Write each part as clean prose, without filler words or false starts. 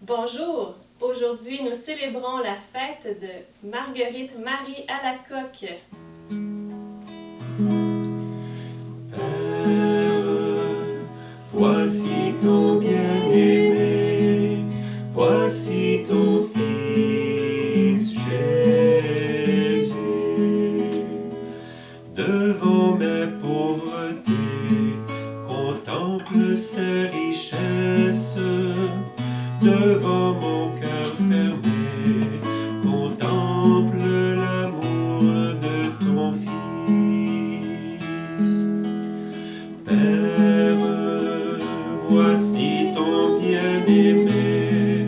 Bonjour! Aujourd'hui, nous célébrons la fête de Marguerite Marie Alacoque. Père, voici ton bien-aimé, voici ton Fils Jésus. Devant mes pauvretés, contemple ses richesses. Devant mon cœur fermé, contemple l'amour de ton Fils. Père, voici ton bien-aimé,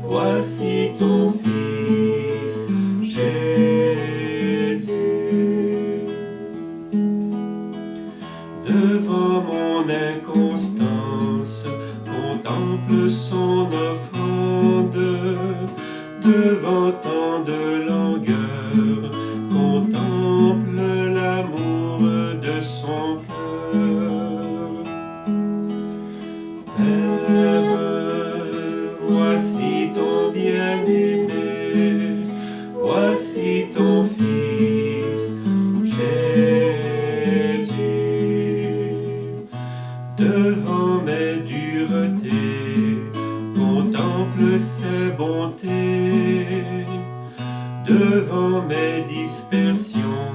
voici ton Fils Jésus. Devant mon inconstance, contemple son offrande. Devant tant de langueur, contemple l'amour de son cœur. Père, voici ton bien-aimé, voici ton Fils Jésus. Devant mes duretés, contemple ses bontés. Devant mes dispersions,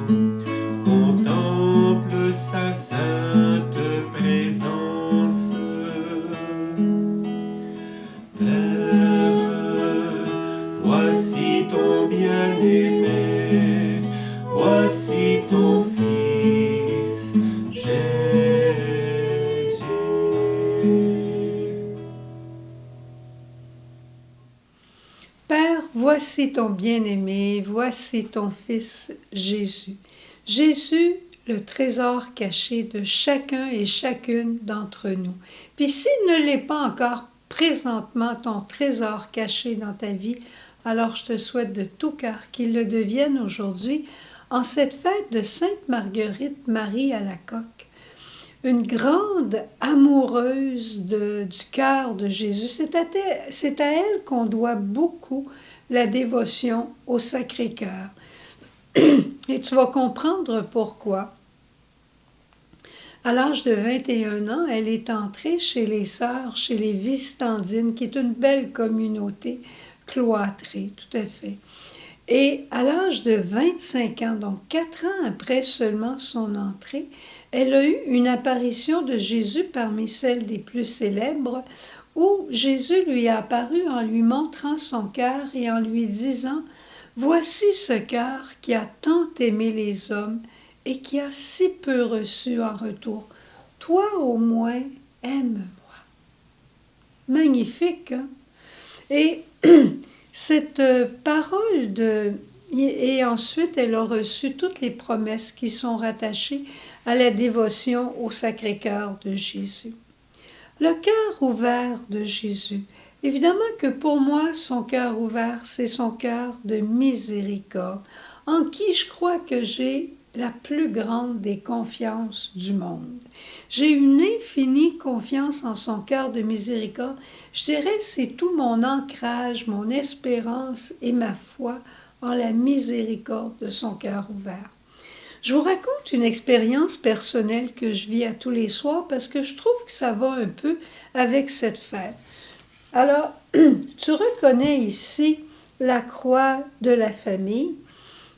contemple sa sainte présence. Père, voici ton bien-aimé, voici ton Fils Jésus. Père, voici ton bien-aimé, voici ton Fils Jésus. Jésus, le trésor caché de chacun et chacune d'entre nous. Puis s'il ne l'est pas encore présentement ton trésor caché dans ta vie, alors je te souhaite de tout cœur qu'il le devienne aujourd'hui en cette fête de Sainte Marguerite Marie Alacoque. Une grande amoureuse du cœur de Jésus. C'est à elle qu'on doit beaucoup la dévotion au Sacré-Cœur. Et tu vas comprendre pourquoi. À l'âge de 21 ans, elle est entrée chez les sœurs, chez les Visitandines, qui est une belle communauté cloîtrée, tout à fait. Et à l'âge de 25 ans, donc 4 ans après seulement son entrée, elle a eu une apparition de Jésus parmi celles des plus célèbres, où Jésus lui a apparu en lui montrant son cœur et en lui disant « Voici ce cœur qui a tant aimé les hommes et qui a si peu reçu en retour. Toi au moins, aime-moi. » Magnifique, hein? Et cette parole et ensuite elle a reçu toutes les promesses qui sont rattachées à la dévotion au Sacré-Cœur de Jésus. Le cœur ouvert de Jésus. Évidemment que pour moi, son cœur ouvert, c'est son cœur de miséricorde, en qui je crois que j'ai la plus grande des confiances du monde. J'ai une infinie confiance en son cœur de miséricorde. Je dirais c'est tout mon ancrage, mon espérance et ma foi en la miséricorde de son cœur ouvert. Je vous raconte une expérience personnelle que je vis à tous les soirs parce que je trouve que ça va un peu avec cette fête. Alors, tu reconnais ici la croix de la famille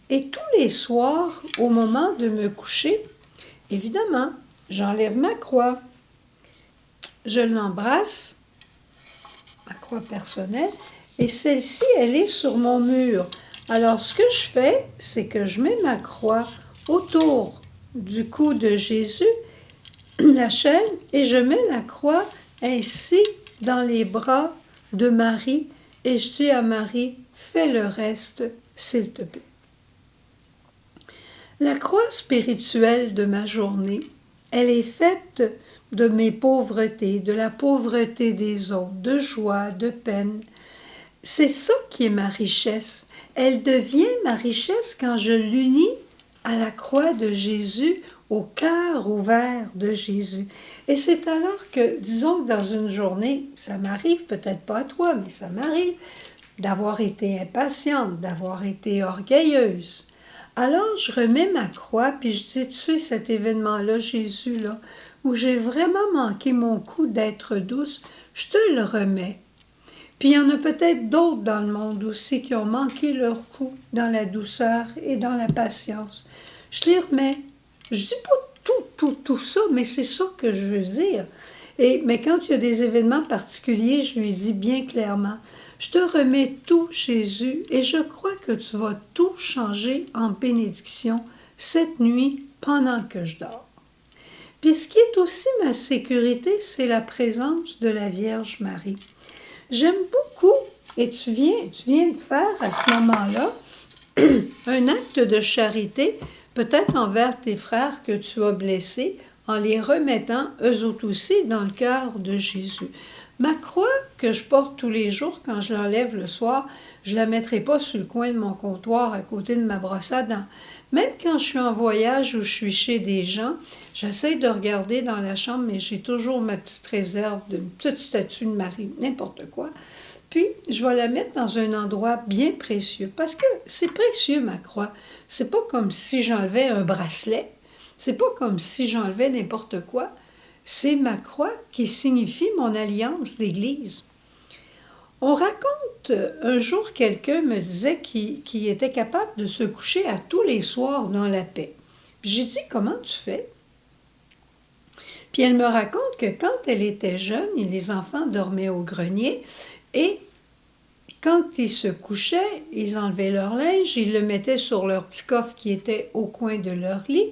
et tous les soirs, au moment de me coucher, évidemment, j'enlève ma croix, je l'embrasse, ma croix personnelle, et celle-ci, elle est sur mon mur. Alors, ce que je fais, c'est que je mets ma croix autour du cou de Jésus, la chaîne, et je mets la croix ainsi dans les bras de Marie, et je dis à Marie, fais le reste, s'il te plaît. La croix spirituelle de ma journée, elle est faite de mes pauvretés, de la pauvreté des autres, de joie, de peine. C'est ça qui est ma richesse. Elle devient ma richesse quand je l'unis à la croix de Jésus au cœur ouvert de Jésus. Et c'est alors que, disons que dans une journée, ça m'arrive, peut-être pas à toi, mais ça m'arrive, d'avoir été impatiente, d'avoir été orgueilleuse. Alors, je remets ma croix, puis je dis, tu sais, cet événement-là, Jésus, là, où j'ai vraiment manqué mon coup d'être douce, je te le remets. Puis il y en a peut-être d'autres dans le monde aussi qui ont manqué leur coup dans la douceur et dans la patience. Je les remets. Je dis pas tout ça, mais c'est ça que je veux dire. Mais quand il y a des événements particuliers, je lui dis bien clairement, je te remets tout, Jésus, et je crois que tu vas tout changer en bénédiction cette nuit pendant que je dors. Puis ce qui est aussi ma sécurité, c'est la présence de la Vierge Marie. J'aime beaucoup, et tu viens de faire à ce moment-là un acte de charité, peut-être envers tes frères que tu as blessés, en les remettant eux autres aussi dans le cœur de Jésus. Ma croix que je porte tous les jours quand je l'enlève le soir, je ne la mettrai pas sur le coin de mon comptoir à côté de ma brosse à dents. Même quand je suis en voyage ou je suis chez des gens, j'essaie de regarder dans la chambre, mais j'ai toujours ma petite réserve d'une petite statue de Marie, n'importe quoi. Puis, je vais la mettre dans un endroit bien précieux, parce que c'est précieux, ma croix. C'est pas comme si j'enlevais un bracelet, c'est pas comme si j'enlevais n'importe quoi. C'est ma croix qui signifie mon alliance d'Église. On raconte, un jour, quelqu'un me disait qu'il était capable de se coucher à tous les soirs dans la paix. Puis j'ai dit, comment tu fais? Puis elle me raconte que quand elle était jeune, les enfants dormaient au grenier et quand ils se couchaient, ils enlevaient leur linge, ils le mettaient sur leur petit coffre qui était au coin de leur lit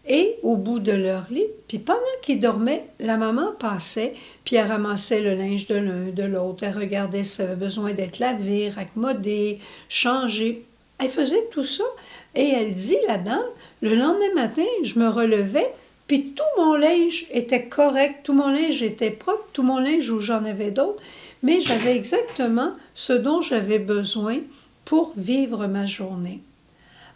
et au bout de leur lit. Puis pendant qu'ils dormaient, la maman passait, puis elle ramassait le linge de l'un, de l'autre. Elle regardait si ça avait besoin d'être lavé, raccommodé, changé. Elle faisait tout ça et elle dit, la dame, le lendemain matin, je me relevais, puis tout mon linge était correct, tout mon linge était propre, tout mon linge où j'en avais d'autres, mais j'avais exactement ce dont j'avais besoin pour vivre ma journée.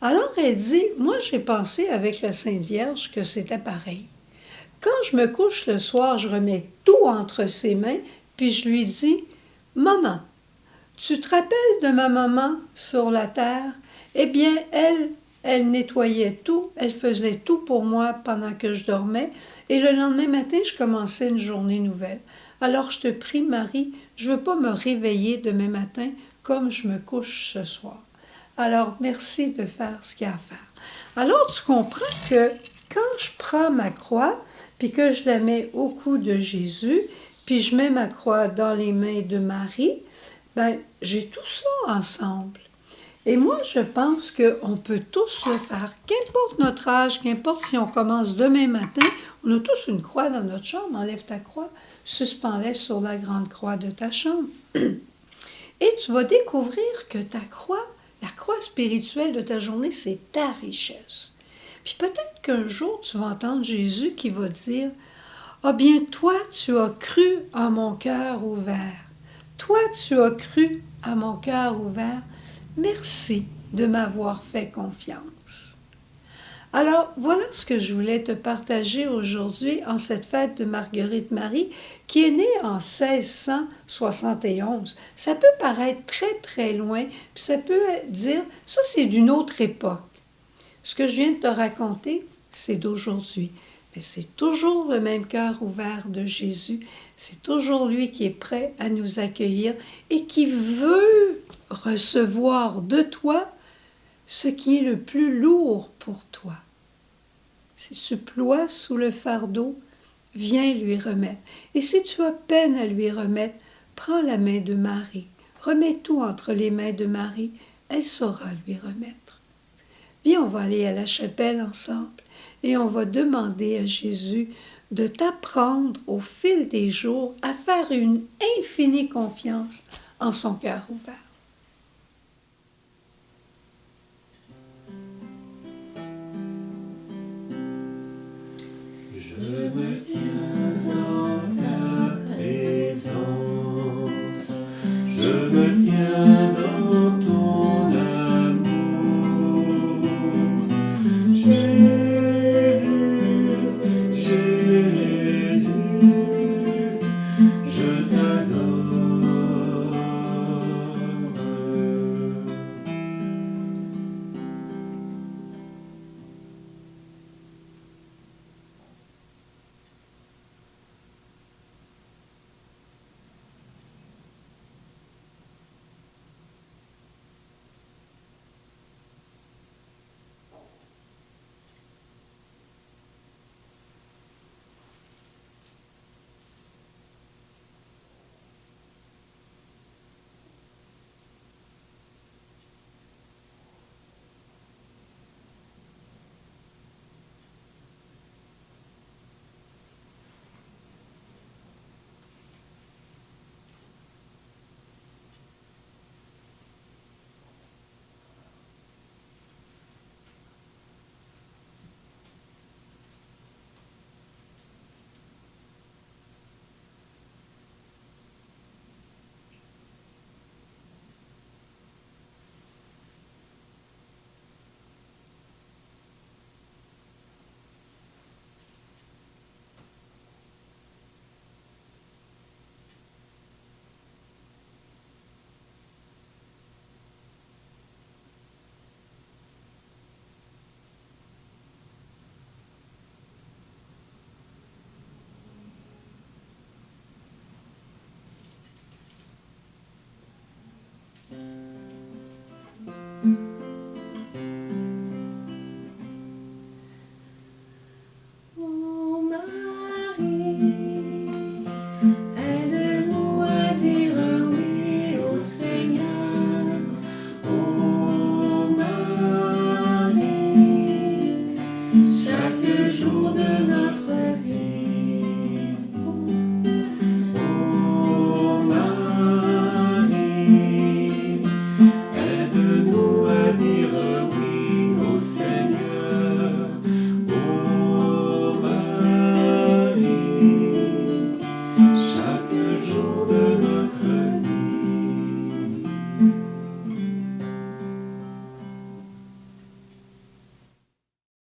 Alors elle dit, moi j'ai pensé avec la Sainte Vierge que c'était pareil. Quand je me couche le soir, je remets tout entre ses mains, puis je lui dis, maman, tu te rappelles de ma maman sur la terre? Eh bien, elle nettoyait tout, elle faisait tout pour moi pendant que je dormais, et le lendemain matin, je commençais une journée nouvelle. Alors je te prie, Marie, je ne veux pas me réveiller demain matin comme je me couche ce soir. Alors, merci de faire ce qu'il y a à faire. Alors, tu comprends que quand je prends ma croix, puis que je la mets au cou de Jésus, puis je mets ma croix dans les mains de Marie, ben, j'ai tout ça ensemble. Et moi, je pense qu'on peut tous le faire. Qu'importe notre âge, qu'importe si on commence demain matin, on a tous une croix dans notre chambre. Enlève ta croix, suspends-la sur la grande croix de ta chambre. Et tu vas découvrir que ta croix, la croix spirituelle de ta journée, c'est ta richesse. Puis peut-être qu'un jour, tu vas entendre Jésus qui va dire, « Ah bien, toi, tu as cru à mon cœur ouvert. Toi, tu as cru à mon cœur ouvert. Merci de m'avoir fait confiance. » Alors, voilà ce que je voulais te partager aujourd'hui en cette fête de Marguerite Marie, qui est née en 1671. Ça peut paraître très, très loin, puis ça peut dire, ça c'est d'une autre époque. Ce que je viens de te raconter, c'est d'aujourd'hui. Mais c'est toujours le même cœur ouvert de Jésus. C'est toujours lui qui est prêt à nous accueillir et qui veut recevoir de toi ce qui est le plus lourd pour toi. Si tu ploies sous le fardeau, viens lui remettre. Et si tu as peine à lui remettre, prends la main de Marie. Remets tout entre les mains de Marie. Elle saura lui remettre. Viens, on va aller à la chapelle ensemble et on va demander à Jésus de t'apprendre au fil des jours à faire une infinie confiance en son cœur ouvert. Je me tiens en ta présence, je me tiens